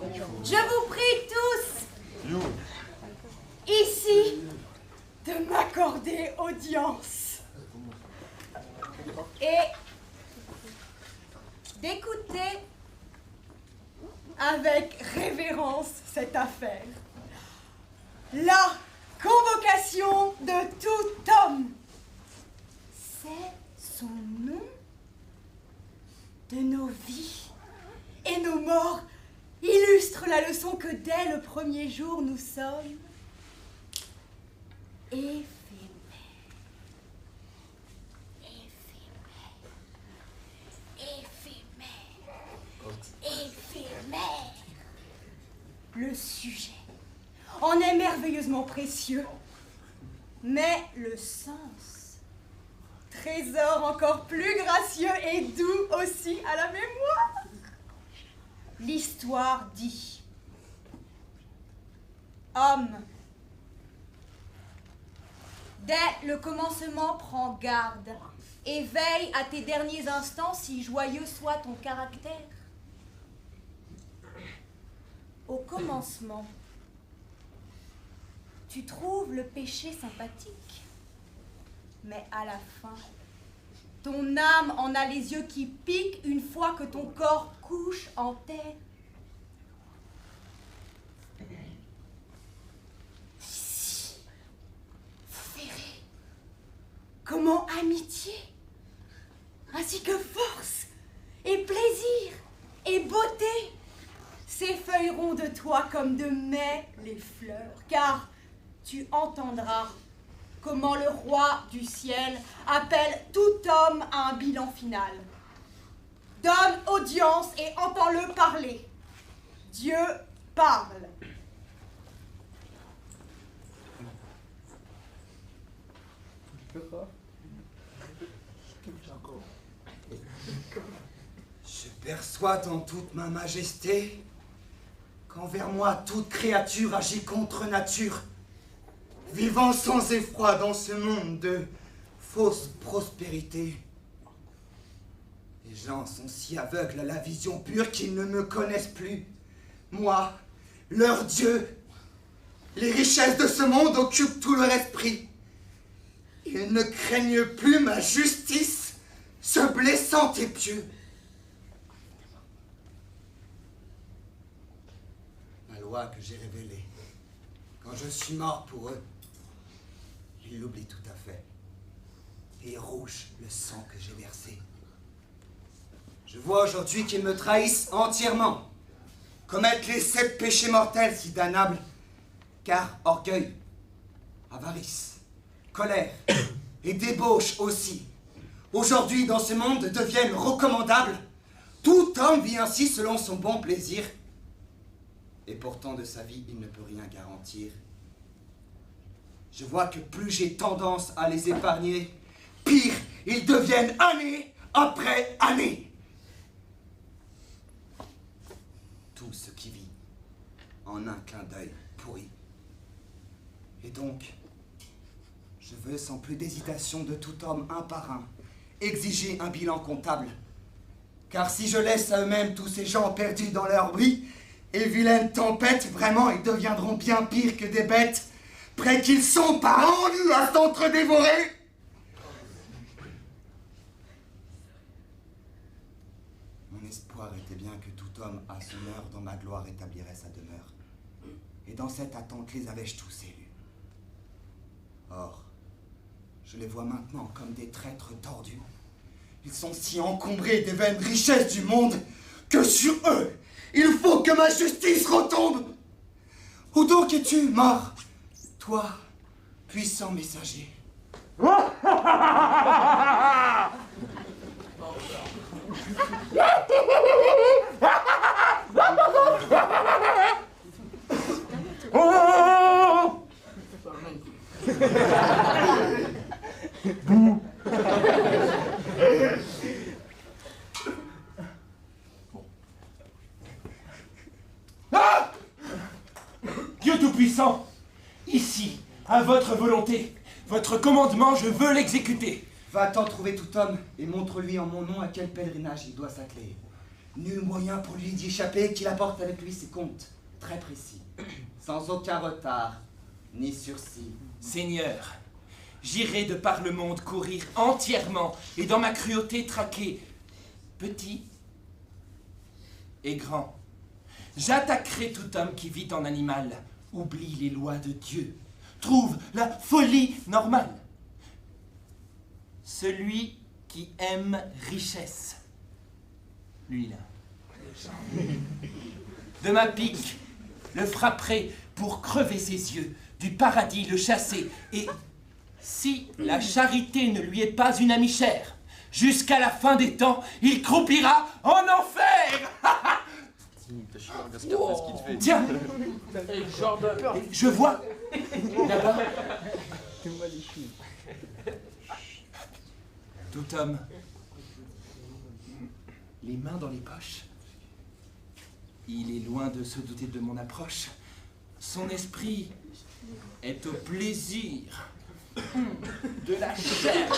Je vous prie tous, ici, de m'accorder audience et d'écouter avec révérence cette affaire. La convocation de tout homme, c'est son nom. De nos vies et nos morts illustre la leçon que dès le premier jour nous sommes éphémères. Le sujet en est merveilleusement précieux, mais le sens, trésor encore plus gracieux et doux aussi à la mémoire. L'histoire dit: homme, dès le commencement prends garde et veille à tes derniers instants si joyeux soit ton caractère. Au commencement, tu trouves le péché sympathique, mais à la fin, ton âme en a les yeux qui piquent une fois que ton corps couche en terre. Ici, vous verrez comment amitié, ainsi que force et plaisir et beauté s'effeuilleront de toi comme de mai les fleurs, car tu entendras comment le roi du ciel appelle tout homme à un bilan final. Donne audience et entends-le parler. Dieu parle. Je perçois dans toute ma majesté qu'envers moi toute créature agit contre nature, vivant sans effroi dans ce monde de fausse prospérité. Les gens sont si aveugles à la vision pure qu'ils ne me connaissent plus. Moi, leur Dieu, les richesses de ce monde occupent tout leur esprit. Ils ne craignent plus ma justice, ce blessant et pieux. Ma loi que j'ai révélée, quand je suis mort pour eux, ils l'oublient tout à fait. Et rouge le sang que j'ai versé. Je vois aujourd'hui qu'ils me trahissent entièrement, commettent les 7 péchés mortels si damnables, car orgueil, avarice, colère et débauche aussi, aujourd'hui dans ce monde deviennent recommandables. Tout homme vit ainsi selon son bon plaisir, et pourtant de sa vie il ne peut rien garantir. Je vois que plus j'ai tendance à les épargner, pire, ils deviennent année après année. Tout ce qui vit en un clin d'œil pourri. Et donc, je veux sans plus d'hésitation de tout homme un par un exiger un bilan comptable. Car si je laisse à eux-mêmes tous ces gens perdus dans leur bruit et vilaine tempête, vraiment ils deviendront bien pires que des bêtes, près qu'ils sont par ennui à s'entre-dévorer. Mon espoir était bien que tout homme à son heure dans ma gloire établirait sa demeure. Et dans cette attente les avais-je tous élus. Or, je les vois maintenant comme des traîtres tordus. Ils sont si encombrés des vaines richesses du monde que sur eux, il faut que ma justice retombe. Où donc es-tu, mort, toi, puissant messager? Dieu Tout-Puissant, ici, à votre volonté, votre commandement, je veux l'exécuter. Va-t'en trouver tout homme et montre-lui en mon nom à quel pèlerinage il doit s'atteler. Nul moyen pour lui d'y échapper qu'il apporte avec lui ses comptes, très précis, sans aucun retard, ni sursis. Seigneur, j'irai de par le monde courir entièrement et dans ma cruauté traquer petit et grand. J'attaquerai tout homme qui vit en animal, oublie les lois de Dieu, trouve la folie normale. Celui qui aime richesse, lui là. De ma pique, le frapperai pour crever ses yeux, du paradis le chasser, et si la charité ne lui est pas une amie chère, jusqu'à la fin des temps, il croupira en enfer. Tiens, je vois là-bas tout homme, les mains dans les poches. Il est loin de se douter de mon approche. Son esprit est au plaisir de la chair,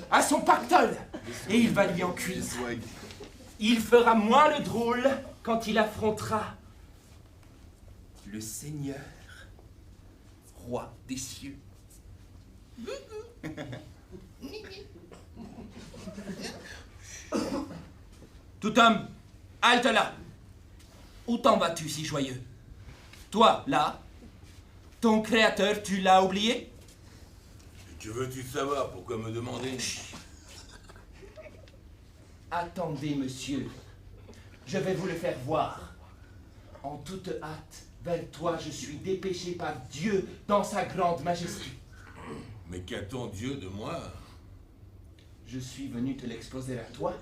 à son pactole, et il va lui en cuire. Il fera moins le drôle quand il affrontera le Seigneur, roi des cieux. Tout homme, halte là. Où t'en vas-tu si joyeux? Toi, là, ton créateur, tu l'as oublié? Que veux-tu savoir? Pourquoi me demander? Attendez, monsieur. Je vais vous le faire voir. En toute hâte, vers toi, je suis dépêché par Dieu dans sa grande majesté. Mais qu'attend Dieu de moi? Je suis venu te l'exposer à toi.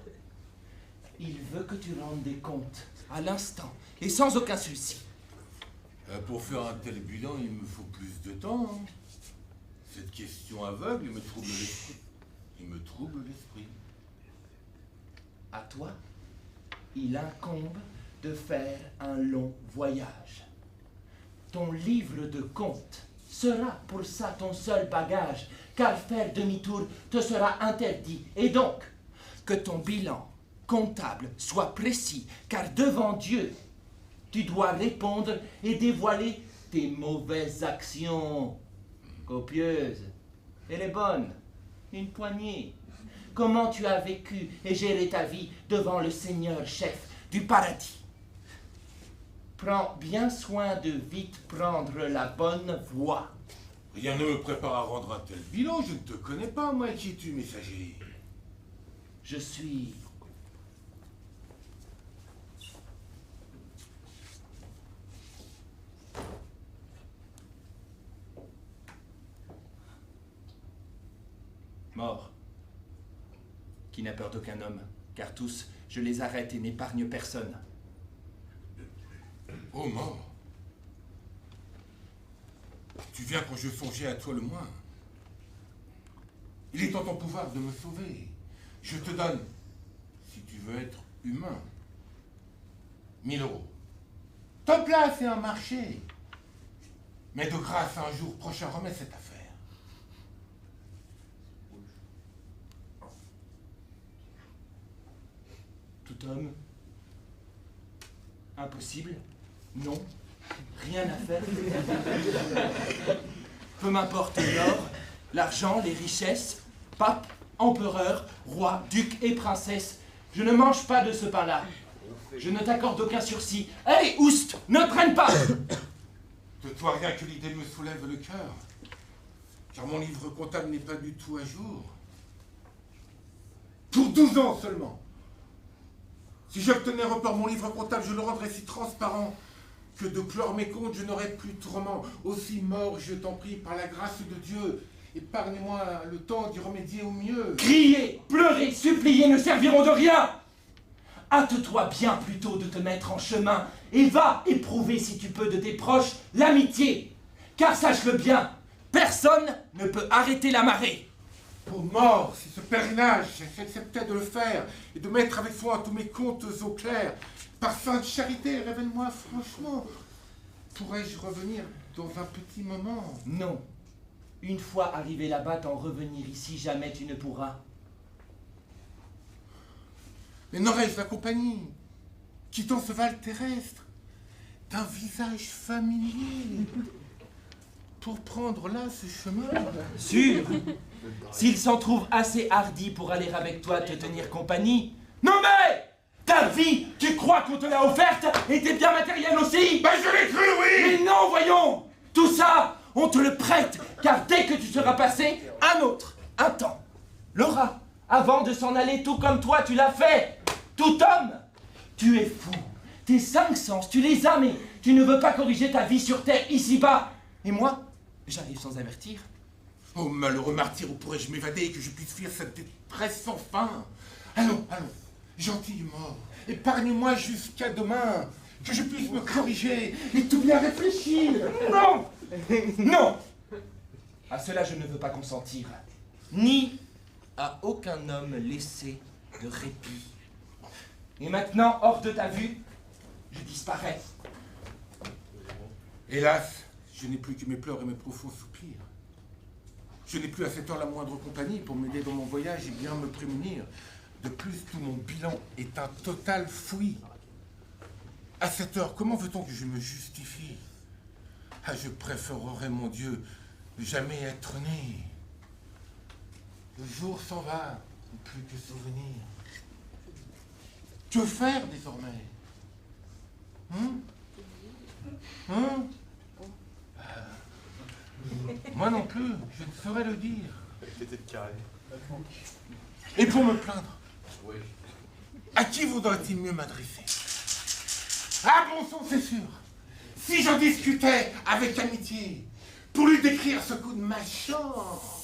Il veut que tu rendes des comptes à l'instant et sans aucun souci. Pour faire un tel bilan, il me faut plus de temps. Hein. Cette question aveugle me trouble l'esprit. Il me trouble l'esprit. À toi, il incombe de faire un long voyage. Ton livre de comptes sera pour ça ton seul bagage, car faire demi-tour te sera interdit. Et donc, que ton bilan comptable soit précis, car devant Dieu, tu dois répondre et dévoiler tes mauvaises actions. Copieuses et les bonnes, une poignée. Comment tu as vécu et géré ta vie devant le Seigneur chef du paradis. Prends bien soin de vite prendre la bonne voie. Rien ne me prépare à rendre un tel bilan. Je ne te connais pas, moi. Qui es-tu, messager? Je suis... mort. Qui n'a peur d'aucun homme, car tous, je les arrête et n'épargne personne. Oh, mort. Tu viens quand je songeais à toi le moins. Il est en ton pouvoir de me sauver. Je te donne, si tu veux être humain, 1000 €. Te place et un marché. Mais de grâce, un jour prochain, remets cette affaire. Tout homme? Impossible? Non? Rien à faire? Peu m'importe l'or, l'argent, les richesses, pape, empereur, roi, duc et princesse, je ne mange pas de ce pain-là. Je ne t'accorde aucun sursis. Hé, oust, ne traîne pas! De toi, rien que l'idée me soulève le cœur, car mon livre comptable n'est pas du tout à jour. Pour 12 ans seulement. Si j'obtenais report mon livre comptable, je le rendrais si transparent que de clore mes comptes, je n'aurais plus de tourment. Aussi mort, je t'en prie, par la grâce de Dieu, épargne-moi le temps d'y remédier au mieux. Crier, pleurer, supplier ne serviront de rien. Hâte-toi bien plutôt de te mettre en chemin et va éprouver si tu peux de tes proches l'amitié. Car sache-le bien, personne ne peut arrêter la marée. Pour mort, si ce pèlerinage, j'acceptais de le faire et de mettre avec foi tous mes comptes au clair, par sainte charité, révèle-moi franchement, pourrais-je revenir dans un petit moment? Non. Une fois arrivé là-bas, t'en revenir ici, jamais tu ne pourras. Mais n'aurais-je la compagnie, quittant ce val terrestre, d'un visage familier, pour prendre là ce chemin? Sûr, s'il s'en trouve assez hardi pour aller avec toi te tenir compagnie. Non mais ta vie, tu crois qu'on te l'a offerte et tes biens matériels aussi? Ben je l'ai cru, oui! Mais non, voyons! Tout ça, on te le prête, car dès que tu seras passé, un autre, un temps, l'aura, avant de s'en aller tout comme toi tu l'as fait. Tout homme, tu es fou. Tes 5 sens, tu les as, mais tu ne veux pas corriger ta vie sur terre, ici-bas. Et moi, j'arrive sans avertir. Oh, malheureux martyr, où pourrais-je m'évader et que je puisse fuir cette détresse sans fin? Allons, allons, gentille mort, épargne-moi jusqu'à demain, que je puisse me corriger et tout bien réfléchir. Non! Non! À cela, je ne veux pas consentir. Ni à aucun homme laissé de répit. Et maintenant, hors de ta vue, je disparais. Hélas, je n'ai plus que mes pleurs et mes profonds soupirs. Je n'ai plus à cette heure la moindre compagnie pour m'aider dans mon voyage et bien me prémunir. De plus, tout mon bilan est un total fouillis. À cette heure, comment veut-on que je me justifie? Ah, je préférerais, mon Dieu, ne jamais être né. Le jour s'en va, plus que souvenir. Que faire désormais? Moi non plus, je ne saurais le dire. Et pour me plaindre, à qui vaudrait-il mieux m'adresser? Ah bon sang, c'est sûr. Si j'en discutais avec amitié, pour lui décrire ce coup de malchance.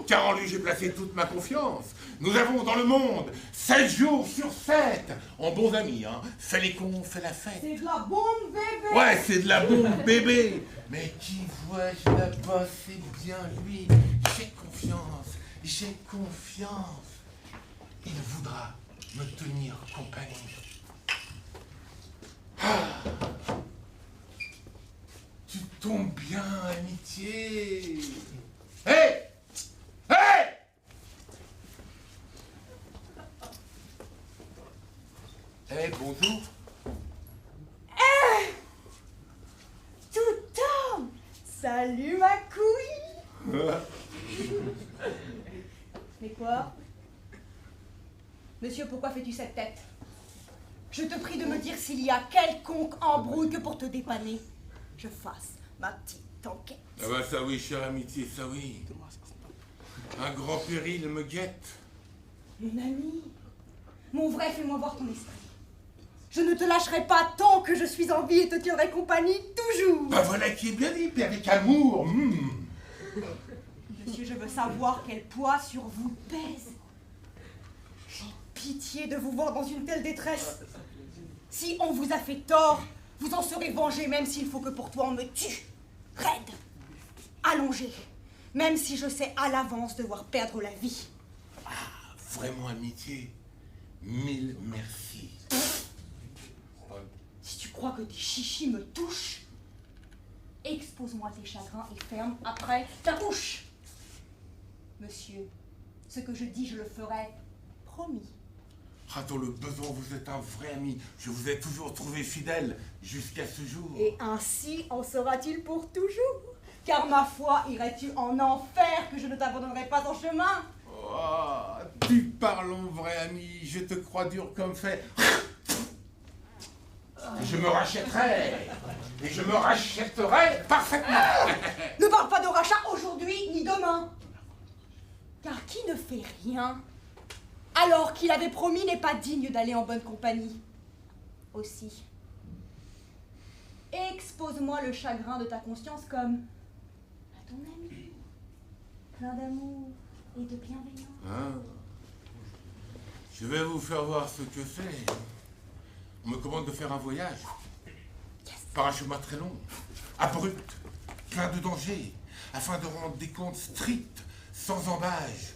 Car en lui j'ai placé toute ma confiance. Nous avons dans le monde 7 jours sur 7, en bons amis, hein. Fais les cons, fais la fête. C'est de la bombe, bébé! Ouais, c'est de la bombe, bébé. Mais qui vois-je là-bas? C'est bien lui. J'ai confiance, j'ai confiance. Il voudra me tenir compagnie. Ah. Tu tombes bien, amitié. Hé! Hé! Eh, bonjour. Tout homme! Salut ma couille! Mais quoi? Monsieur, pourquoi fais-tu cette tête? Je te prie de me dire s'il y a quelconque embrouille que pour te dépanner, je fasse ma petite enquête. Ah bah ça oui, chère amitié, ça oui. Un grand péril me guette. Mon ami, mon vrai, fais-moi voir ton esprit. Je ne te lâcherai pas tant que je suis en vie et te tiendrai compagnie toujours. Bah voilà qui est bien dit, puis avec amour. Monsieur, je veux savoir quel poids sur vous pèse. J'ai pitié de vous voir dans une telle détresse. Si on vous a fait tort, vous en serez vengé, même s'il faut que pour toi on me tue. Raide, allongé, même si je sais à l'avance devoir perdre la vie. Ah, vraiment amitié. Mille merci. Si tu crois que tes chichis me touchent, expose-moi tes chagrins et ferme après ta bouche. Monsieur, ce que je dis, je le ferai, promis. Ah, dans le besoin, vous êtes un vrai ami. Je vous ai toujours trouvé fidèle jusqu'à ce jour. Et ainsi en sera-t-il pour toujours. Car ma foi, irais-tu en enfer que je ne t'abandonnerai pas en chemin? Oh, tu parles en vrai ami, je te crois dur comme fer. Je me rachèterai. Et je me rachèterai parfaitement. Ne parle pas de rachat aujourd'hui ni demain. Car qui ne fait rien, alors qu'il avait promis, n'est pas digne d'aller en bonne compagnie. Aussi, expose-moi le chagrin de ta conscience comme à ton ami, plein d'amour et de bienveillance. Hein? Je vais vous faire voir ce que c'est. On me commande de faire un voyage. Par un chemin très long, abrupt, plein de dangers, afin de rendre des comptes stricts, sans embâge,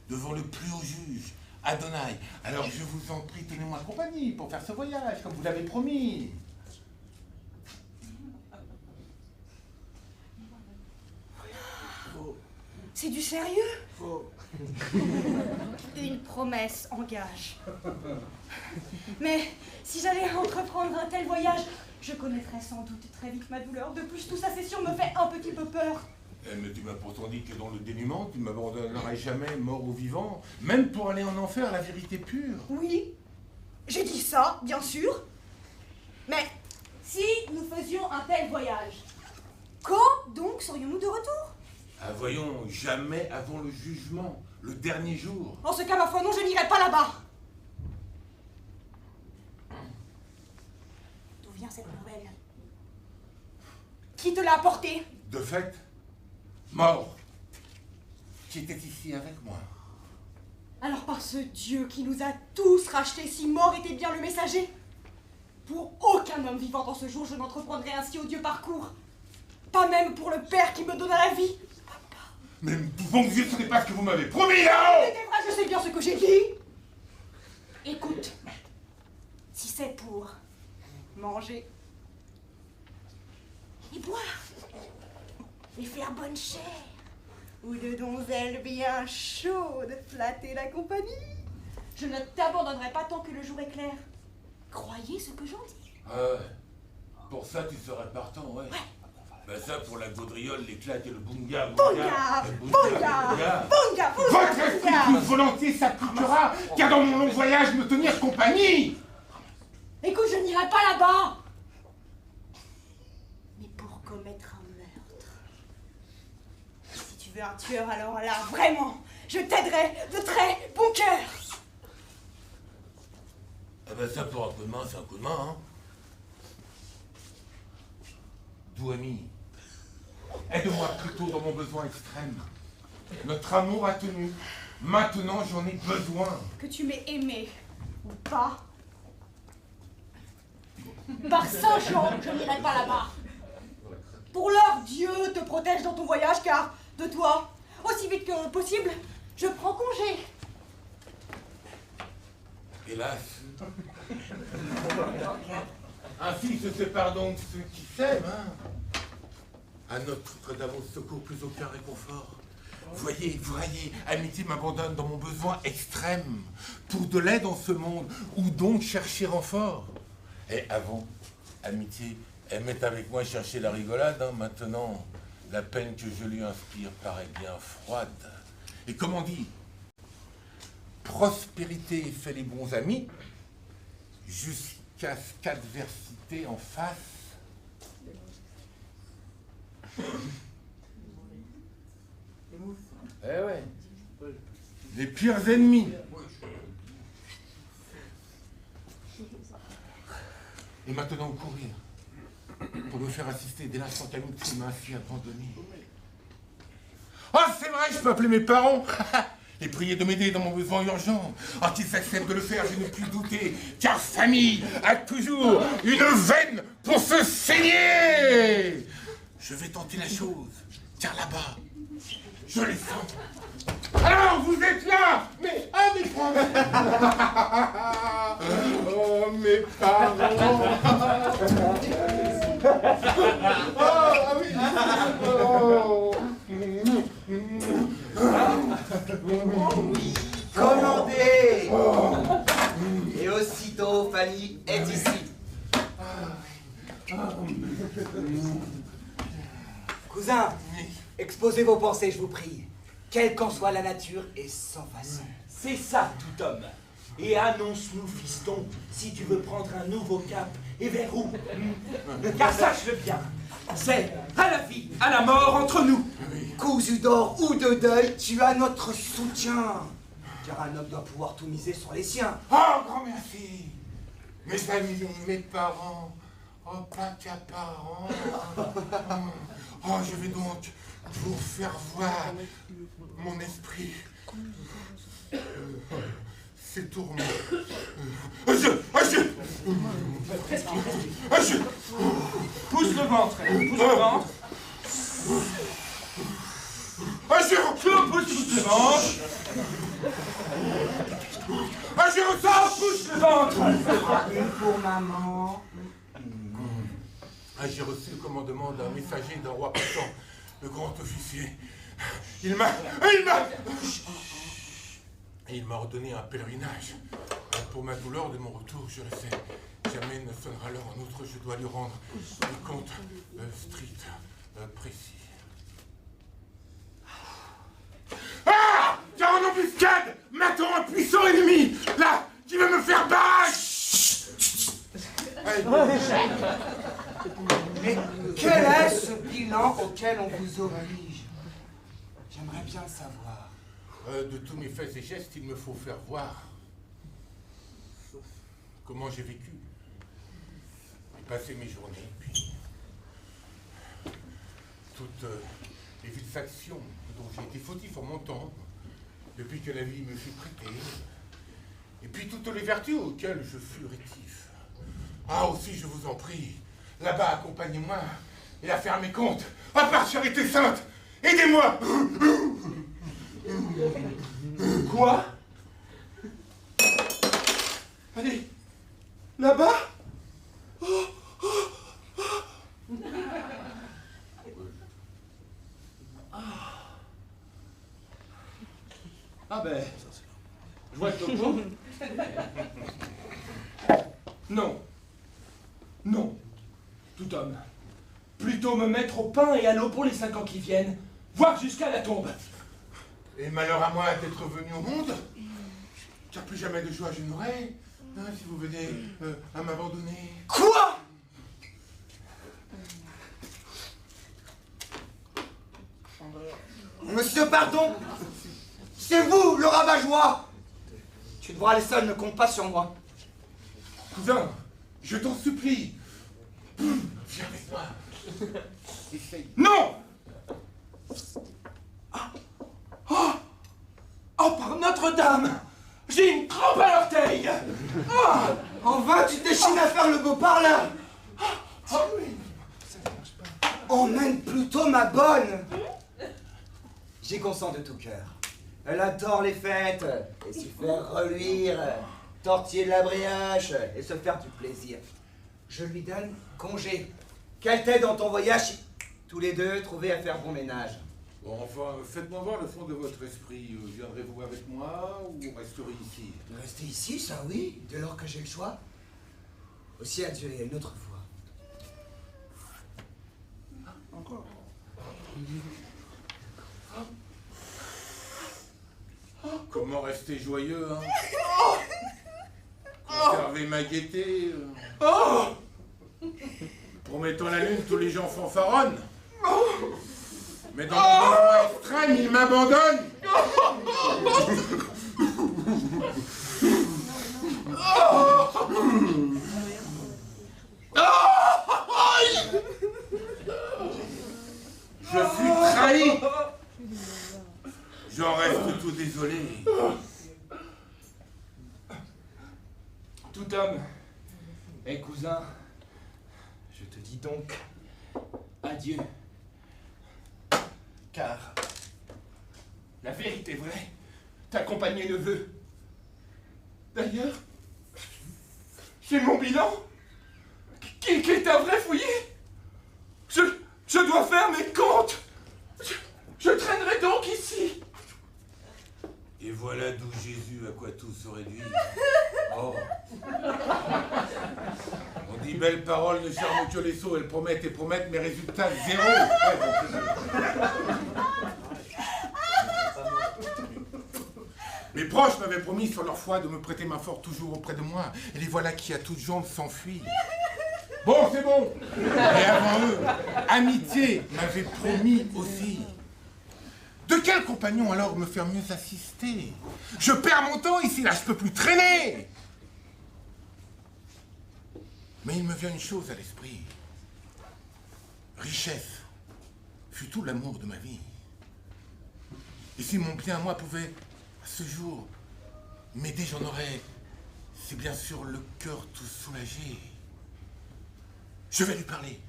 devant le plus haut juge, Adonai. Alors je vous en prie, tenez-moi compagnie pour faire ce voyage, comme vous l'avez promis. C'est du sérieux? Une promesse engage. Mais si j'allais entreprendre un tel voyage, je connaîtrais sans doute très vite ma douleur. De plus, tout ça, c'est sûr, me fait un petit peu peur. Mais tu m'as pourtant dit que dans le dénuement, tu ne m'abandonnerais jamais mort ou vivant, même pour aller en enfer, la vérité pure. Oui, j'ai dit ça, bien sûr. Mais si nous faisions un tel voyage, quand donc serions-nous de retour? Ah, voyons, jamais avant le jugement, le dernier jour. En ce cas, ma foi, non, je n'irai pas là-bas. D'où vient cette nouvelle? Qui te l'a apportée? De fait, mort, qui était ici avec moi. Alors par ce Dieu qui nous a tous rachetés, si mort était bien le messager, pour aucun homme vivant en ce jour, je n'entreprendrai un si odieux parcours. Pas même pour le Père qui me donna la vie. Mais bon Dieu, ce n'est pas ce que vous m'avez promis là-haut! C'était vrai, je sais bien ce que j'ai dit. Écoute, si c'est pour manger et boire et faire bonne chair, ou de donzelles bien chaudes flatter la compagnie, je ne t'abandonnerai pas tant que le jour est clair. Croyez ce que j'en dis. Pour ça, tu serais partant, ouais. Ben ça, pour la gaudriole, l'éclat et le bunga, Bunga, bunga, bunga, Votre esprit plus volontiers s'appliquera qu'à dans mon long voyage me tenir compagnie. Écoute, je n'irai pas là-bas. Mais pour commettre un meurtre. Si tu veux un tueur, alors là, vraiment, je t'aiderai de très bon cœur. Ah ben ça, pour un coup de main, c'est un coup de main, hein. Doux ami, aide-moi plutôt dans mon besoin extrême. Notre amour a tenu. Maintenant, j'en ai besoin. Que tu m'aies aimé ou pas, par Saint-Jean, je n'irai pas là-bas. Pour l'heure, Dieu te protège dans ton voyage, car de toi, aussi vite que possible, je prends congé. Hélas. Ainsi se séparent donc ceux qui s'aiment, hein. À Notre-Dame au secours, plus aucun réconfort. Voyez, amitié m'abandonne dans mon besoin extrême. Pour de l'aide en ce monde, où donc chercher renfort? Et avant, amitié, elle met avec moi chercher la rigolade, hein. Maintenant, la peine que je lui inspire paraît bien froide. Et comme on dit, prospérité fait les bons amis, jusqu'à ce qu'adversité en face. Eh ouais. Les pires ennemis. Et maintenant courir pour me faire assister dès l'instant qu'amitié m'a ainsi abandonné. Ah, c'est vrai, je peux appeler mes parents et prier de m'aider dans mon besoin urgent. Ah, qu'ils acceptent de le faire, je ne puis douter, car famille a toujours une veine pour se saigner. Je vais tenter la chose, car là-bas, je les sens. Alors, vous êtes là, mais mes parents. Oh, mes parents. Oh, ah oui. Oh. Commandez. Et aussitôt, Fanny est ici. Cousin, exposez vos pensées, je vous prie. Quelle qu'en soit la nature et sans façon. C'est ça, tout homme. Et annonce-nous, fiston, si tu veux prendre un nouveau cap, et vers où? Car sache-le bien, c'est à la vie, à la mort entre nous. Cousu d'or ou de deuil, tu as notre soutien. Car un homme doit pouvoir tout miser sur les siens. Oh, grand merci. Mes amis, mes parents. Oh, papa-parents. Oh, je vais donc vous faire voir mon esprit. C'est tourment. Pousse le ventre, pousse le ventre. Pousse le ventre. Pousse le ventre. Une pour maman. J'ai reçu le commandement d'un messager d'un roi puissant, le grand officier, Il m'a ordonné un pèlerinage. Pour ma douleur de mon retour, je le sais. Jamais ne sonnera l'heure. En outre, je dois lui rendre des comptes stricts, précis. Ah! Car en embuscade m'attend un puissant ennemi, là, qui veut me faire barrage. Mais quel est ce bilan auquel on vous oblige? J'aimerais bien le savoir. De tous mes faits et gestes, il me faut faire voir comment j'ai vécu. J'ai passé mes journées, puis toutes les viles actions dont j'ai été fautif en mon temps, depuis que la vie me fut prêtée, et puis toutes les vertus auxquelles je fus rétif. Ah, aussi, je vous en prie, là-bas, accompagnez-moi et à faire mes comptes. À part charité sainte, aidez-moi. Quoi? Allez, là-bas? Ah ben, je vois le topo. Non. Non. Tout homme. Plutôt me mettre au pain et à l'eau pour les 5 ans qui viennent, voire jusqu'à la tombe. Et malheur à moi d'être venu au monde, car plus jamais de joie je n'aurai, hein, si vous venez à m'abandonner. Quoi? Monsieur, pardon. C'est vous, le rabat-joie. Tu devras aller seul, ne compte pas sur moi. Cousin, je t'en supplie. Viens avec moi. Essaye. Non! Oh, par Notre-Dame! J'ai une crampe à l'orteil! En vain, tu t'échines à faire le beau par là. Emmène plutôt ma bonne. J'y consens de tout cœur. Elle adore les fêtes, et s'y faire reluire, tortiller de la brioche, et se faire du plaisir. Je lui donne congé. Qu'elle t'aide dans ton voyage, tous les deux trouver à faire bon ménage. Bon, enfin, faites-moi voir le fond de votre esprit. Viendrez-vous avec moi ou resterez ici? Rester ici, ça oui, dès lors que j'ai le choix. Aussi adieu et une autre fois. Encore. Comment rester joyeux, hein? Conserver ma gaieté. Promettant la lune, tous les gens fanfaronnent. Mais dans mon besoin extrême, ils m'abandonnent. Je fus trahi. J'en reste tout désolé. Tout homme. Eh cousin, je te dis donc adieu. Car la vérité vraie, ta compagnie le veut. D'ailleurs, c'est mon bilan qui est un vrai fouillis. Je dois faire mes comptes. Je traînerai donc ici. Et voilà d'où Jésus à quoi tout se réduit. Oh. On dit belles paroles ne charment que les sots, elles promettent et promettent, mais résultat zéro. Mes proches m'avaient promis sur leur foi de me prêter main forte toujours auprès de moi, et les voilà qui à toutes jambes s'enfuient. Bon, c'est bon. Et avant eux, amitié m'avait promis aussi. De quel compagnon alors me faire mieux assister? Je perds mon temps ici, là, je peux plus traîner. Mais il me vient une chose à l'esprit. Richesse fut tout l'amour de ma vie. Et si mon bien à moi pouvait, à ce jour, m'aider, j'en aurais, c'est bien sûr le cœur tout soulagé. Je vais lui parler,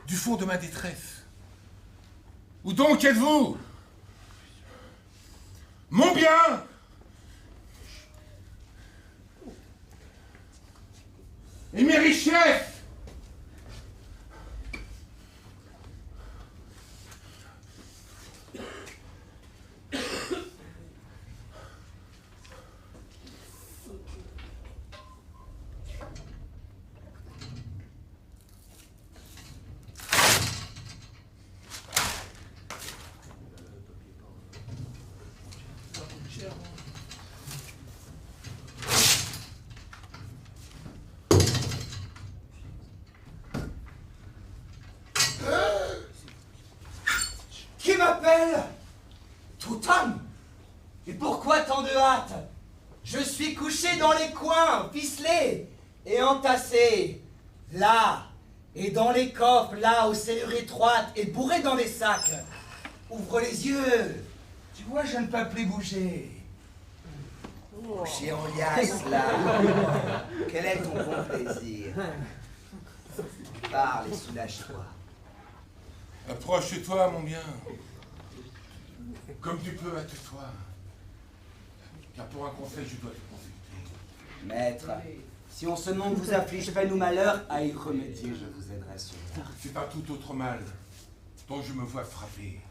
du fond de ma détresse. Où donc êtes-vous? Mon bien! Et mes richesses! belle! Tout homme! Et pourquoi tant de hâte? Je suis couché dans les coins, ficelé et entassé. Là, et dans les coffres, là, aux serrures étroites, et bourré dans les sacs. Ouvre les yeux. Tu vois, je ne peux plus bouger. Couché en liasse, là. Quel est ton bon plaisir? Parle et soulage-toi. Approche-toi, mon bien. Comme tu peux, hâte-toi. Car pour un conseil, je dois te consulter. Maître, si en ce monde vous afflige peine ou malheur, à y remédier, je vous aiderai sûrement. C'est un tout autre mal dont je me vois frapper.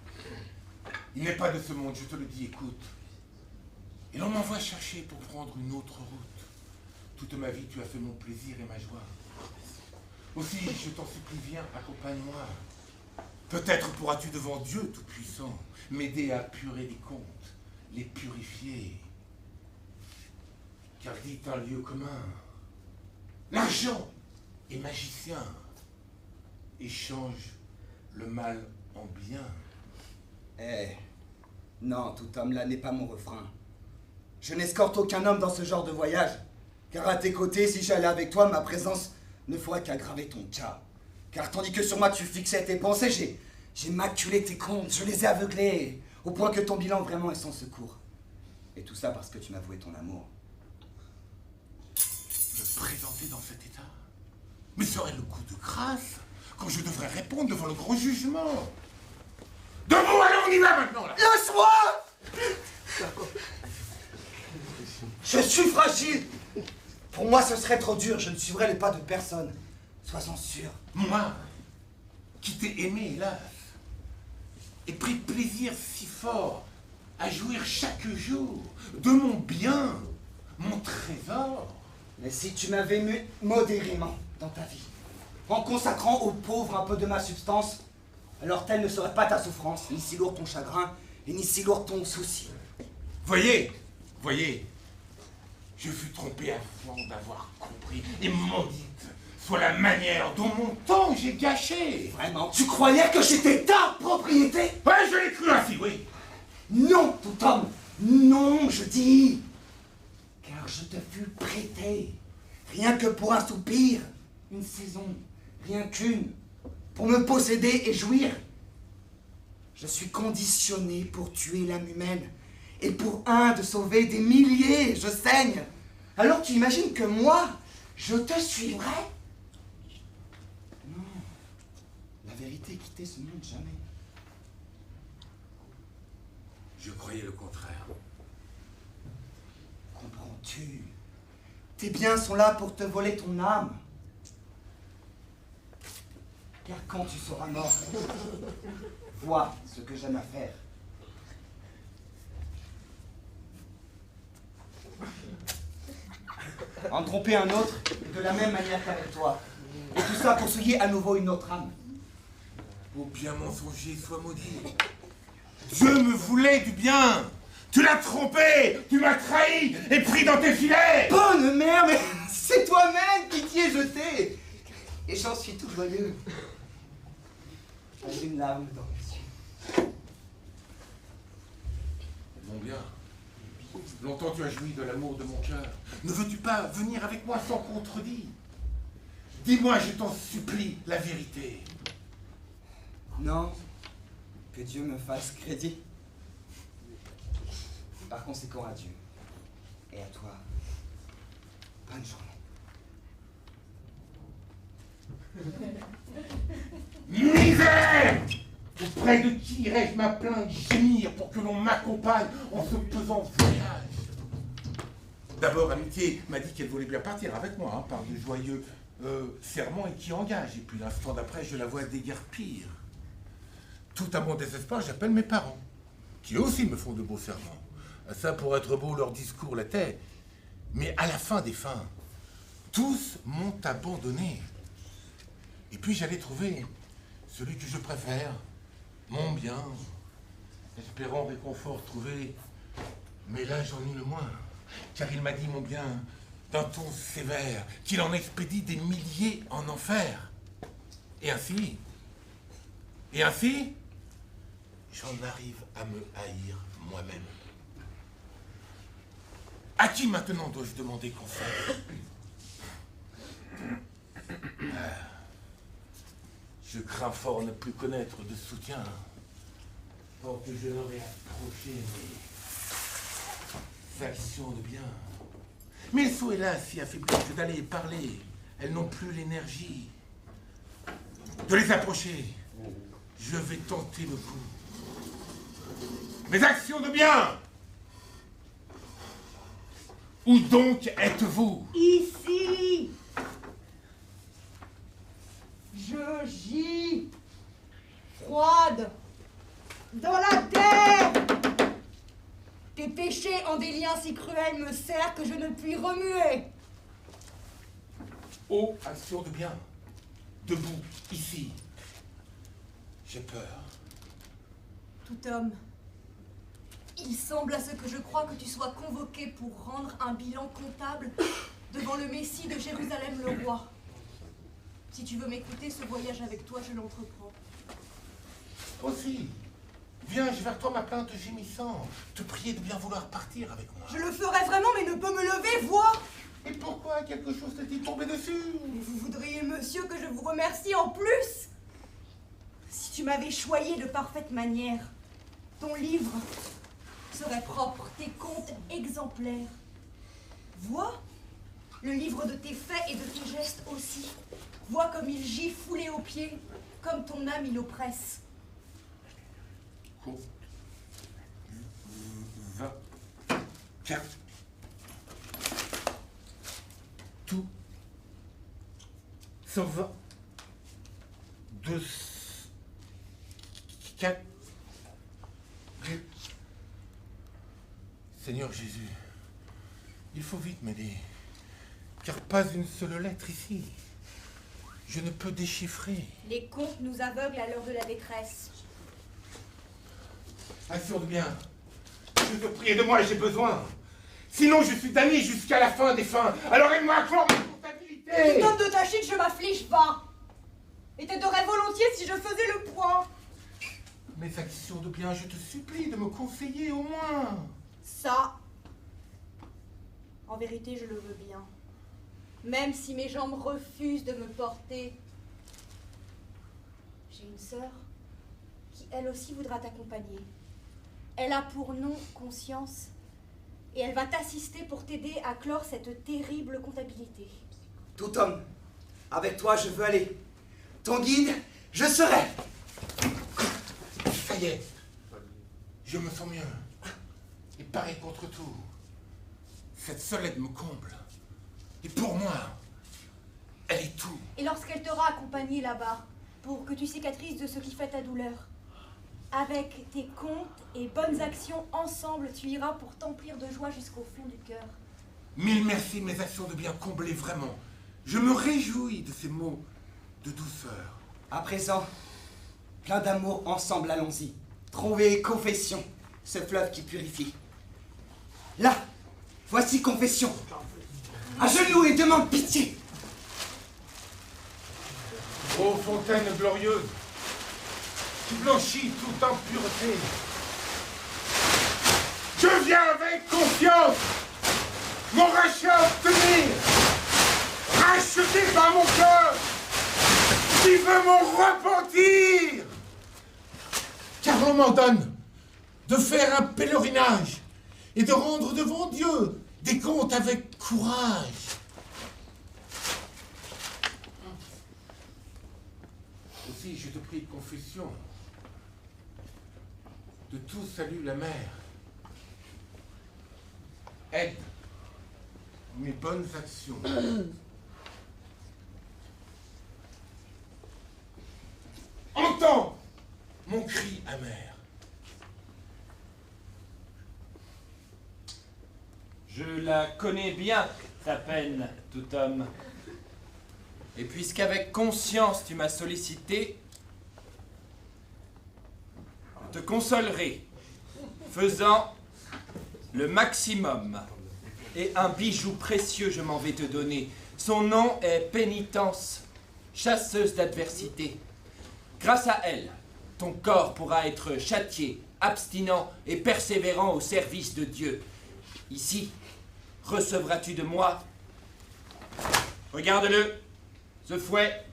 Il n'est pas de ce monde, je te le dis, écoute. Et l'on m'envoie chercher pour prendre une autre route. Toute ma vie, tu as fait mon plaisir et ma joie. Aussi, je t'en supplie, viens, accompagne-moi. Peut-être pourras-tu devant Dieu Tout-Puissant m'aider à apurer les comptes, les purifier. Car dit un lieu commun, l'argent est magicien et change le mal en bien. Eh, non, tout homme là n'est pas mon refrain. Je n'escorte aucun homme dans ce genre de voyage, car à tes côtés, si j'allais avec toi, ma présence ne ferait qu'aggraver ton cas. Car tandis que sur moi tu fixais tes pensées, j'ai maculé tes comptes, je les ai aveuglés, au point que ton bilan vraiment est sans secours. Et tout ça parce que tu m'avouais ton amour. Me présenter dans cet état? Mais serait le coup de grâce quand je devrais répondre devant le grand jugement? Debout, allez, on y va maintenant là! Lâche-moi! Je suis fragile! Pour moi, ce serait trop dur, je ne suivrai les pas de personne. Sois-en sûr. Moi, qui t'ai aimé, hélas, et pris plaisir si fort à jouir chaque jour de mon bien, mon trésor. Mais si tu m'avais mu modérément dans ta vie, en consacrant aux pauvres un peu de ma substance, alors telle ne serait pas ta souffrance, ni si lourd ton chagrin, et ni si lourd ton souci. Voyez, je fus trompé avant d'avoir compris, et maudite soit la manière dont mon temps j'ai gâché. Vraiment, tu croyais que j'étais ta propriété? Ouais, je l'ai cru ainsi, oui. Non, tout homme, non, je dis. Car je te fus prêté, rien que pour un soupir, une saison, rien qu'une, pour me posséder et jouir. Je suis conditionné pour tuer l'âme humaine, et pour un de sauver des milliers, je saigne. Alors tu imagines que moi, je te suivrai? Non, la vérité quittait ce monde jamais. Je croyais le contraire. Comprends-tu? Tes biens sont là pour te voler ton âme. Car quand tu seras mort, vois ce que j'aime à faire. En tromper un autre de la même manière qu'avec toi. Et tout ça pour souiller à nouveau une autre âme. Ô bien mensonger soit maudit. Dieu me voulait du bien. Tu l'as trompé, tu m'as trahi et pris dans tes filets. Bonne mère, mais c'est toi-même qui t'y es jeté. Et j'en suis tout joyeux. J'ai une larme dans les yeux. Mon bien, longtemps tu as joui de l'amour de mon cœur. Ne veux-tu pas venir avec moi sans contredit? Dis-moi, je t'en supplie, la vérité. Non, que Dieu me fasse crédit. Par conséquent, à Dieu et à toi, bonne journée. Misère! Auprès de qui irais-je ma plainte gémir pour que l'on m'accompagne en ce pesant voyage? D'abord, Amitié m'a dit qu'elle voulait bien partir avec moi, hein, par de joyeux serments et qui engagent. Et puis l'instant d'après, je la vois déguerpir. Tout à mon désespoir, j'appelle mes parents, qui aussi me font de beaux serments. Ça, pour être beau, leur discours l'était. Mais à la fin des fins, tous m'ont abandonné. Et puis j'allais trouver celui que je préfère, mon bien, espérant réconfort trouver. Mais là, j'en ai le moins, car il m'a dit, mon bien, d'un ton sévère, qu'il en expédie des milliers en enfer. Et ainsi, j'en arrive à me haïr moi-même. À qui maintenant dois-je demander conseil? Je crains fort ne plus connaître de soutien. Or que je n'aurais approché mes actions de bien. Mais elles sont hélas si affaiblies que d'aller parler. Elles n'ont plus l'énergie de les approcher. Je vais tenter le coup. Mes actions de bien! Où donc êtes-vous? Ici. Je gis, froide, dans la terre. Tes péchés en des liens si cruels me serrent que je ne puis remuer. Ô action de bien, debout, ici. J'ai peur. Tout homme, il semble à ce que je crois que tu sois convoqué pour rendre un bilan comptable devant le Messie de Jérusalem le roi. Si tu veux m'écouter, ce voyage avec toi, je l'entreprends. Aussi, viens-je vers toi ma plainte gémissant, te prier de bien vouloir partir avec moi. Je le ferai vraiment, mais ne peux me lever, vois. Et pourquoi quelque chose t'est-il tombé dessus? Mais vous voudriez, monsieur, que je vous remercie en plus? Si tu m'avais choyé de parfaite manière, ton livre serait propre, tes contes exemplaires. Vois, le livre de tes faits et de tes gestes aussi. Vois comme il gît foulé aux pieds, comme ton âme il oppresse. Compte 24. Tout 120. 2 4. Seigneur Jésus, il faut vite m'aider, car pas une seule lettre ici. Je ne peux déchiffrer. Les contes nous aveuglent à l'heure de la détresse. Assure bien. Je te prie, aide-moi, j'ai besoin. Sinon, je suis damné jusqu'à la fin des fins. Alors aide-moi à clore ma comptabilité. Tu donnes de ta chute, je m'afflige pas. Et t'aiderais volontiers si je faisais le point. Mes actions de bien, je te supplie de me conseiller au moins. Ça, en vérité, je le veux bien. Même si mes jambes refusent de me porter. J'ai une sœur qui, elle aussi, voudra t'accompagner. Elle a pour nom Conscience et elle va t'assister pour t'aider à clore cette terrible comptabilité. Tout homme, avec toi je veux aller. Ton guide, je serai. Ça y est, je me sens mieux. Et pareil contre tout, cette seule aide me comble. Et pour moi, elle est tout. Et lorsqu'elle t'aura accompagné là-bas, pour que tu cicatrises de ce qui fait ta douleur, avec tes comptes et bonnes actions ensemble, tu iras pour t'emplir de joie jusqu'au fond du cœur. Mille merci, mes actions de bien comblées vraiment. Je me réjouis de ces mots de douceur. À présent, plein d'amour, ensemble allons-y. Trouver confession, ce fleuve qui purifie. Là, voici confession. À genoux et demande pitié. Ô fontaine glorieuse, qui blanchit toute impureté, je viens avec confiance mon rachat obtenir, racheté par mon cœur, qui veut mon repentir. Car l'on m'ordonne de faire un pèlerinage et de rendre devant Dieu des comptes avec courage. Aussi, je te prie de confession. De tout salut la mère. Aide mes bonnes actions. Entends mon cri amer. Je la connais bien, ta peine, tout homme. Et puisqu'avec conscience tu m'as sollicité, je te consolerai, faisant le maximum. Et un bijou précieux je m'en vais te donner. Son nom est Pénitence, chasseuse d'adversité. Grâce à elle, ton corps pourra être châtié, abstinent et persévérant au service de Dieu. Ici, recevras-tu de moi. Regarde-le, ce fouet.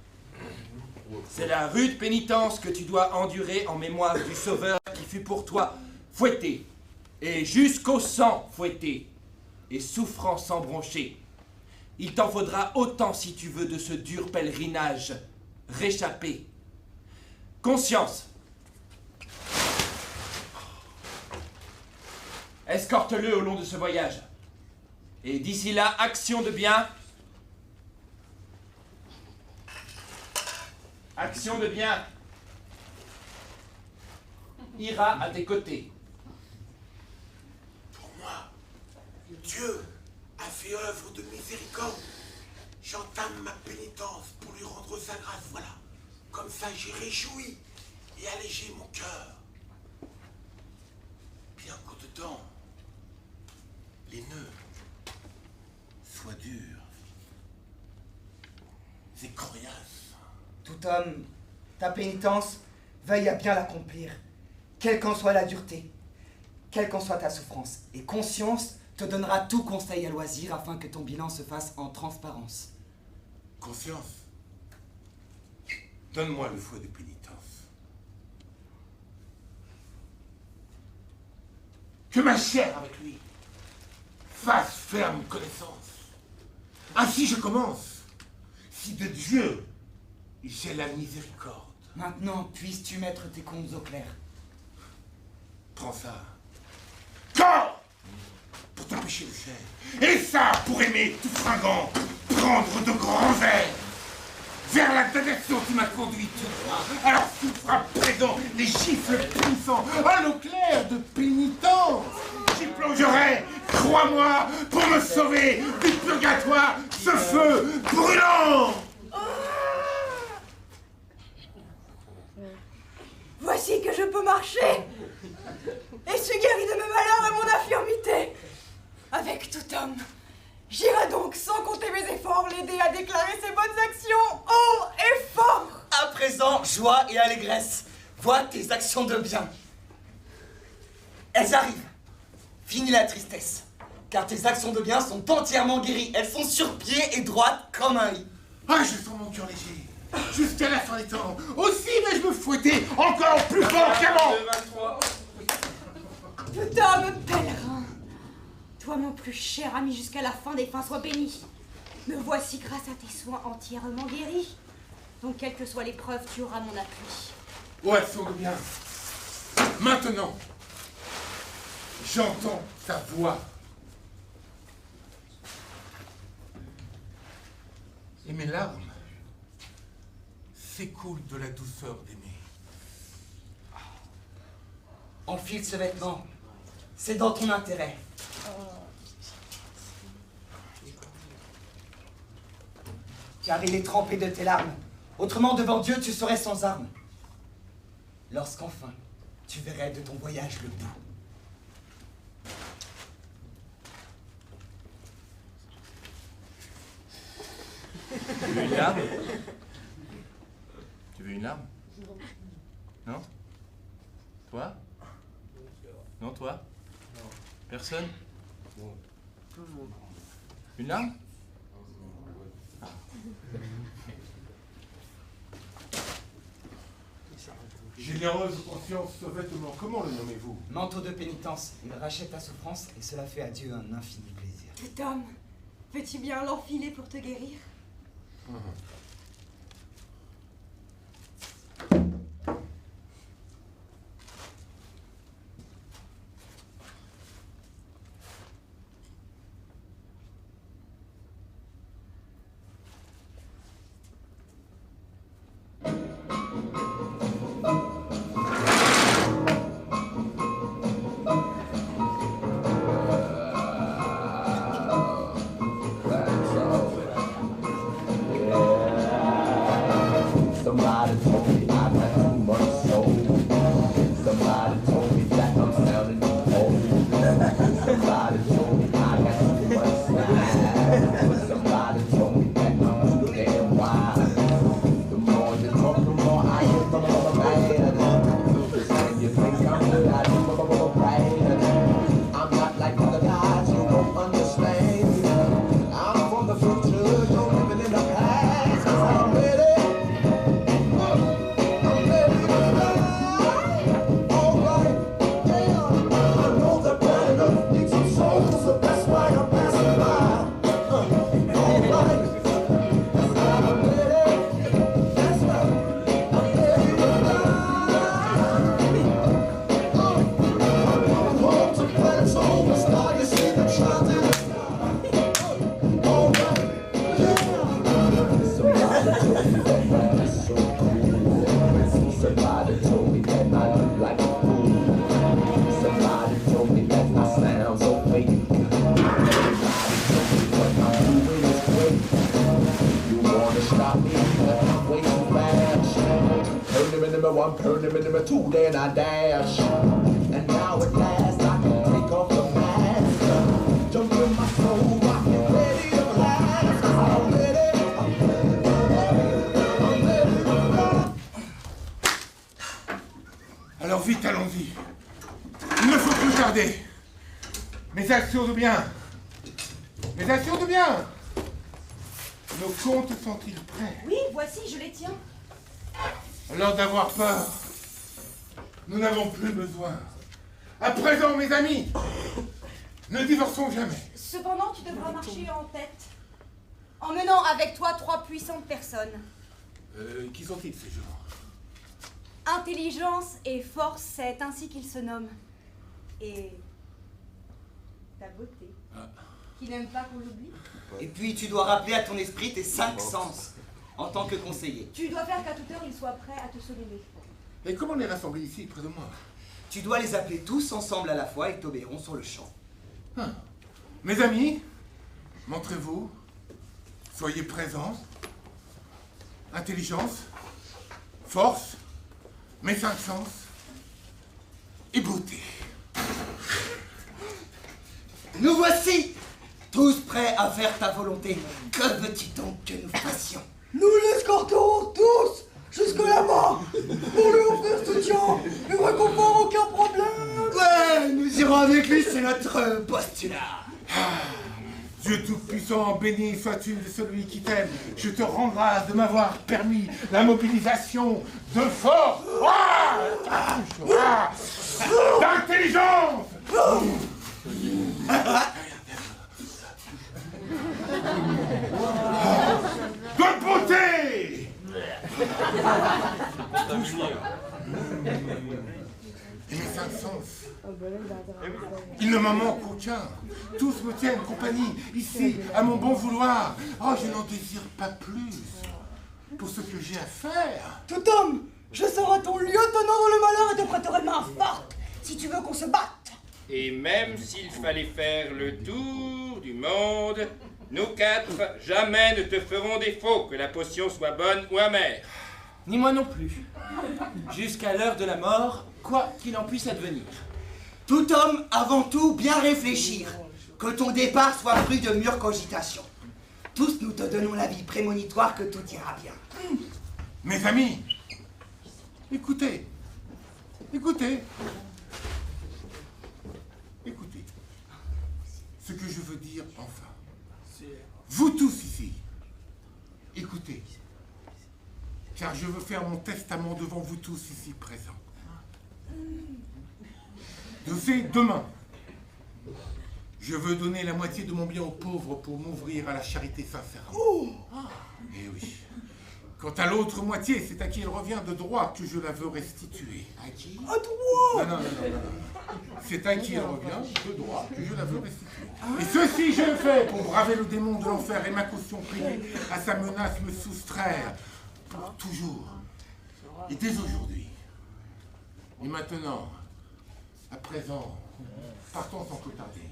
C'est la rude pénitence que tu dois endurer en mémoire du Sauveur qui fut pour toi fouetté, et jusqu'au sang fouetté, et souffrant sans broncher. Il t'en faudra autant si tu veux de ce dur pèlerinage réchappé. Conscience. Escorte-le au long de ce voyage. Et d'ici là, action de bien. Action de bien. Ira à tes côtés. Pour moi, Dieu a fait œuvre de miséricorde. J'entame ma pénitence pour lui rendre sa grâce, voilà. Comme ça, j'ai réjoui et allégé mon cœur. Bien qu'au-dedans, les nœuds soient durs et coriaces. Tout homme, ta pénitence, veille à bien l'accomplir, quelle qu'en soit la dureté, quelle qu'en soit ta souffrance. Et conscience te donnera tout conseil à loisir afin que ton bilan se fasse en transparence. Conscience, donne-moi le fouet de pénitence. Que ma chair avec lui fasse ferme connaissance. Ainsi je commence. Si de Dieu j'ai la miséricorde. Maintenant, puisses-tu mettre tes comptes au clair. Prends ça. Corps pour t'empêcher de chair. Et ça pour aimer tout fringant. Prendre de grands airs. Vers la damnation qui m'a conduit tout droit. Alors souffre à présent les gifles punissants. À l'eau claire de pénitence. J'y plongerai, crois-moi, pour me sauver du purgatoire, ce feu brûlant. Voici que je peux marcher et suis guéri de mes malheurs et mon infirmité. Avec tout homme, j'irai donc sans compter mes efforts l'aider à déclarer ses bonnes actions haut et fort. À présent, joie et allégresse, vois tes actions de bien. Elles arrivent. Finis la tristesse, car tes actions de bien sont entièrement guéries. Elles sont sur pied et droites comme un lit. Ah, je sens mon cœur léger. Jusqu'à la fin des temps. Aussi vais-je me fouetter encore plus fort qu'avant. Tout homme pèlerin, toi mon plus cher ami jusqu'à la fin des fins sois béni. Me voici grâce à tes soins entièrement guéri. Donc quelle que soit l'épreuve, tu auras mon appui. Ô action de bien. Maintenant, j'entends ta voix. Et mes larmes s'écoulent de la douceur d'aimer. Enfile ce vêtement, c'est dans ton intérêt. Car il est trempé de tes larmes. Autrement, devant Dieu, tu serais sans armes. Lorsqu'enfin, tu verrais de ton voyage le bout. Tu veux une larme? Tu veux une larme? Non? Toi? Non, toi? Personne? Une larme? Généreuse conscience, ce vêtement, comment le nommez-vous? Manteau de pénitence, il rachète ta souffrance et cela fait à Dieu un infini plaisir. Tout homme, veux-tu bien l'enfiler pour te guérir? stop me, way too fast. Turn him into one, turn him into two, then I dash. And now at last I can take off the mask. Jump in my soul, I'm ready to blast. I'm ready to Alors vite, allons-y. Il ne faut plus tarder. Mes actions de bien. Mes actions de bien. Nos comptes sont-ils prêts? Oui, voici, je les tiens. Alors d'avoir peur, nous n'avons plus besoin. À présent, mes amis, ne divorçons jamais. Cependant, tu devras marcher en tête, en menant avec toi 3 puissantes personnes. Qui sont-ils ces gens? Intelligence et force, c'est ainsi qu'ils se nomment. Et ta beauté, qui n'aime pas qu'on l'oublie. Et puis tu dois rappeler à ton esprit tes 5 sens en tant que conseiller. Tu dois faire qu'à toute heure, ils soient prêts à te seconder. Et comment les rassembler ici, près de moi? Tu dois les appeler tous ensemble à la fois et t'obéiront sur le champ. Mes amis, montrez-vous, soyez présents, intelligence, force, mes 5 sens et beauté. Nous voici, tous prêts à faire ta volonté. Que veux-tu donc que nous fassions? Nous l'escorterons tous jusqu'à la mort pour lui offrir soutien et réconfort, aucun problème. Ouais, nous irons avec lui, c'est notre postulat. Dieu Tout-Puissant, béni sois-tu de celui qui t'aime. Je te rends grâce de m'avoir permis la mobilisation de force, d'intelligence, de beauté. Et mes 5 sens, il ne m'en manque aucun. Tous me tiennent compagnie, ici, à mon bon vouloir. Oh, je n'en désire pas plus pour ce que j'ai à faire. Tout homme, je serai ton lieutenant dans le malheur et te prêterai main forte si tu veux qu'on se batte. Et même s'il fallait faire le tour du monde, nous 4 jamais ne te ferons défaut, que la potion soit bonne ou amère. Ni moi non plus. Jusqu'à l'heure de la mort, quoi qu'il en puisse advenir. Tout homme, avant tout, bien réfléchir. Que ton départ soit fruit de mûres cogitations. Tous nous te donnons l'avis prémonitoire que tout ira bien. Mes amis, écoutez, écoutez, écoutez. Ce que je veux dire enfin. Vous tous ici, écoutez. Car je veux faire mon testament devant vous tous ici présents. Demain, je veux donner la moitié de mon bien aux pauvres pour m'ouvrir à la charité sincèrement. Eh oui. Quant à l'autre moitié, c'est à qui elle revient de droit que je la veux restituer. À qui? À toi. Non. C'est à qui elle revient de droit que je la veux restituer. Et ceci, je le fais pour braver le démon de l'enfer et ma caution payée à sa menace me soustraire pour toujours. Et dès aujourd'hui. Et maintenant, à présent, partons sans plus tarder.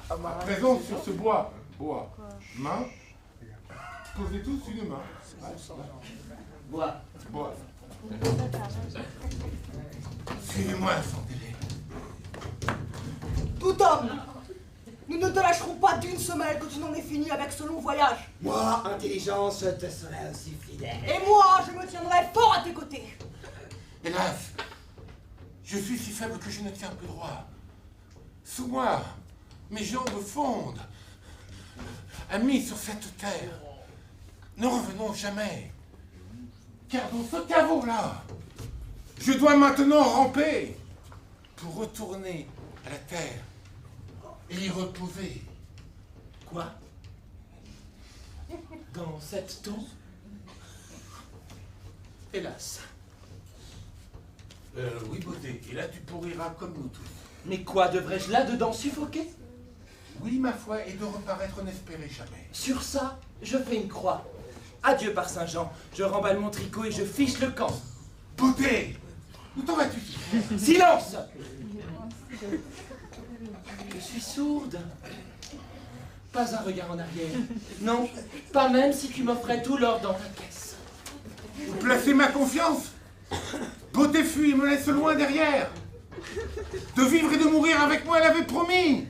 À présent, sur ce bois, main, posez tous une main. Bois. Suivez-moi sans délai. Tout homme, nous ne te lâcherons pas d'une semelle que tu n'en aies fini avec ce long voyage. Moi, intelligence, je te serai aussi fidèle. Et moi, je me tiendrai fort à tes côtés. Hélas, je suis si faible que je ne tiens plus droit. Sous moi, mes jambes fondent. Amis sur cette terre, ne revenons jamais. Car dans ce caveau-là, je dois maintenant ramper pour retourner à la terre et y reposer. Quoi? Dans cette tombe? Hélas. Oui, beauté, et là tu pourriras comme nous tous. Mais quoi, devrais-je là-dedans suffoquer? Oui, ma foi, et de reparaître n'espérer jamais. Sur ça, je fais une croix. Adieu par Saint-Jean, je remballe mon tricot et je fiche le camp. Beauté! Où t'en vas-tu? Silence! Je suis sourde. Pas un regard en arrière. Non, pas même si tu m'offrais tout l'or dans ta caisse. Vous placez ma confiance. Beauté fuit, me laisse loin derrière. De vivre et de mourir avec moi, elle avait promis.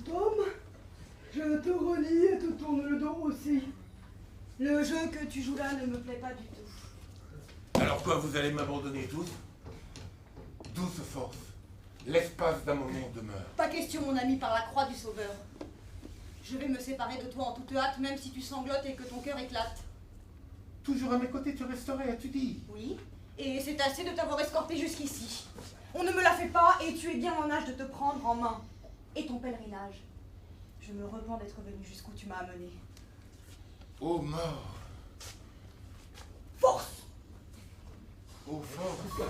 Tom, je te relie et te tourne le dos aussi. Le jeu que tu joues là ne me plaît pas du tout. Alors quoi, vous allez m'abandonner tous? Douce force, l'espace d'un moment demeure. Pas question, mon ami, par la croix du Sauveur. Je vais me séparer de toi en toute hâte, même si tu sanglotes et que ton cœur éclate. Toujours à mes côtés, tu resterais, as-tu dit? Oui, et c'est assez de t'avoir escorté jusqu'ici. On ne me la fait pas et tu es bien en âge de te prendre en main. Et ton pèlerinage. Je me repens d'être venu jusqu'où tu m'as amené. Ô mort! Force! Ô force!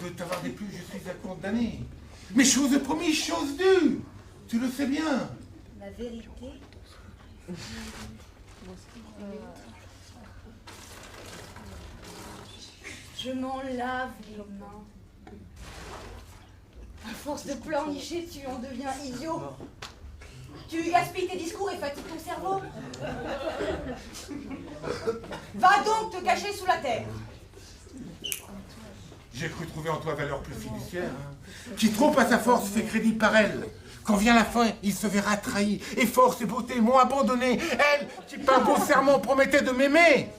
De t'avoir déplu, je suis à condamné. Mais chose promise, chose due! Tu le sais bien! La vérité. Je m'en lave les mains. À force de pleurnicher, tu en deviens idiot. Tu gaspilles tes discours et fatigues ton cerveau. Va donc te cacher sous la terre. J'ai cru trouver en toi valeur plus fiduciaire, hein, qui trop à sa force fait crédit par elle. Quand vient la fin, il se verra trahi, et force et beauté m'ont abandonné. Elle, qui par beau serment promettait de m'aimer.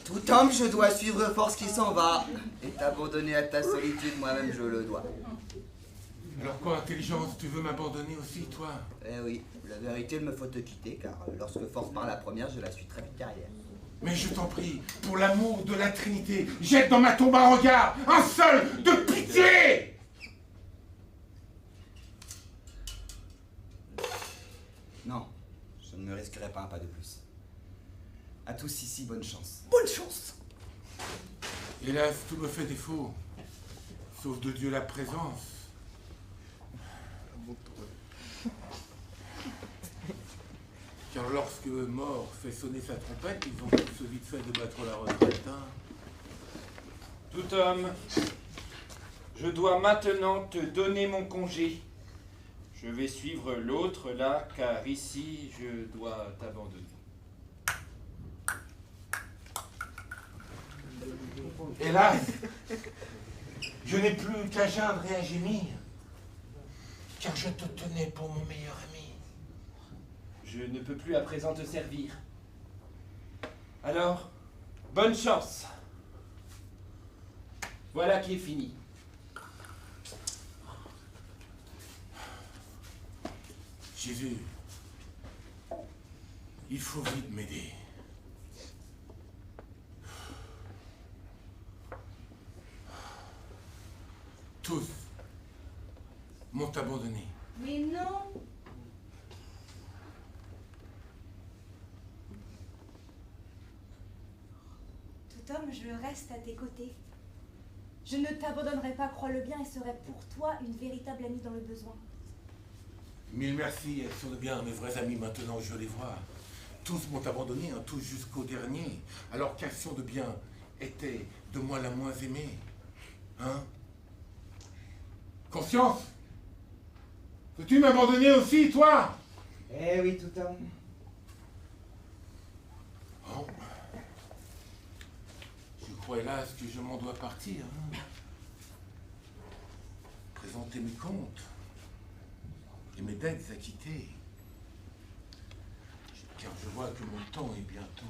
Tout homme, je dois suivre force qui s'en va, et t'abandonner à ta solitude, moi-même je le dois. Alors quoi, intelligence, tu veux m'abandonner aussi, toi? Eh oui, la vérité, il me faut te quitter, car lorsque force part la première, je la suis très vite derrière. Mais je t'en prie, pour l'amour de la Trinité, jette dans ma tombe un regard, un seul, de pitié! Non, je ne me risquerai pas un pas de plus. À tous ici, bonne chance. Bonne chance. Hélas, tout me fait défaut, sauf de Dieu la présence. Car lorsque mort fait sonner sa trompette, ils ont tous vite fait de battre la retraite. Hein. Tout homme, je dois maintenant te donner mon congé. Je vais suivre l'autre là, car ici, je dois t'abandonner. Hélas, je n'ai plus qu'à geindre et à gémir, car je te tenais pour mon meilleur ami. Je ne peux plus à présent te servir. Alors, bonne chance. Voilà qui est fini. Jésus, il faut vite m'aider. Tous m'ont abandonné. Mais non. Tout homme, je reste à tes côtés. Je ne t'abandonnerai pas, crois-le bien, et serai pour toi une véritable amie dans le besoin. Mille merci, elles sont bien mes vrais amis maintenant, je les vois. Tous m'ont abandonné, hein, tous jusqu'au dernier, alors qu'action de bien était de moi la moins aimée. Hein? Conscience, veux-tu m'abandonner aussi, toi? Eh oui, tout homme. Oh. Je crois hélas que je m'en dois partir. Hein? Présenter mes comptes et mes dettes acquittées. Car je vois que mon temps est bientôt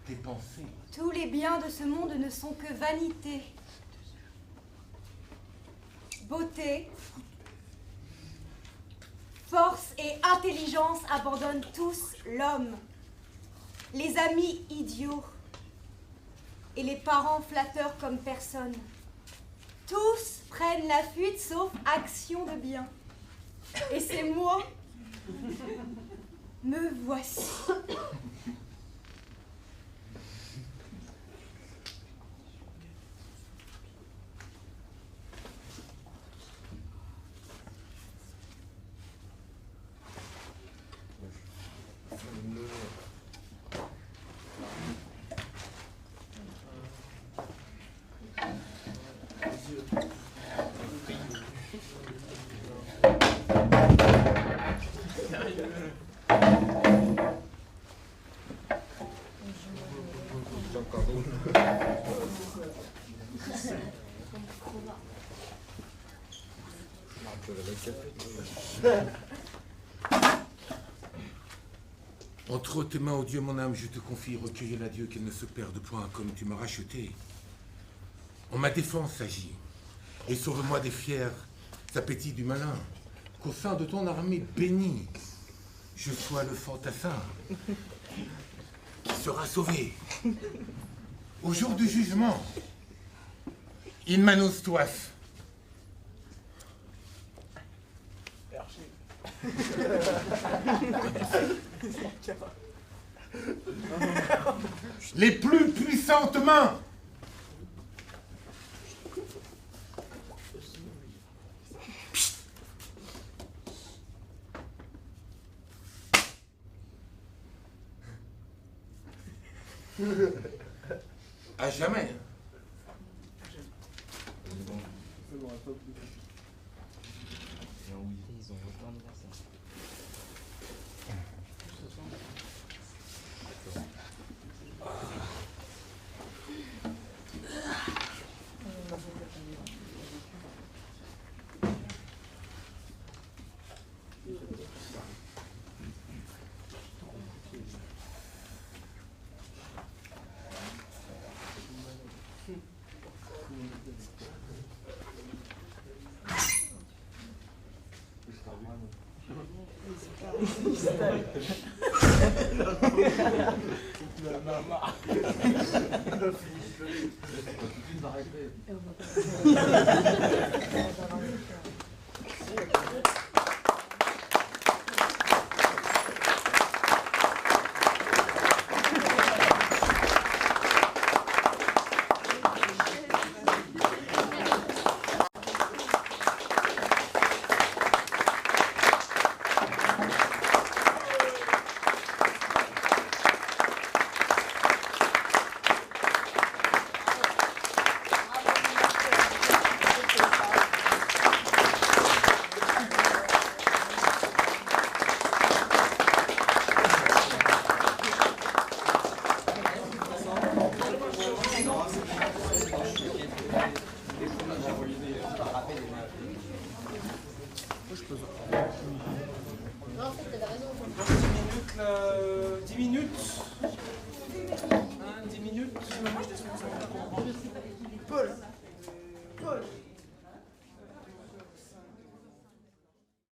dépensé. Tous les biens de ce monde ne sont que vanité. Beauté, force et intelligence abandonnent tous l'homme. Les amis idiots et les parents flatteurs comme personne. Tous prennent la fuite sauf action de bien. Et c'est moi. Me voici. Entre tes mains, ô Dieu, mon âme, je te confie, recueille-la, Dieu, qu'elle ne se perde point, comme tu m'as racheté. En ma défense agis, et sauve-moi des fiers appétits du malin, qu'au sein de ton armée bénie, je sois le fantassin qui sera sauvé. Au jour du jugement, in manus tuas. Les plus puissantes mains. À jamais. Non, en fait, t'avais raison. 10 minutes.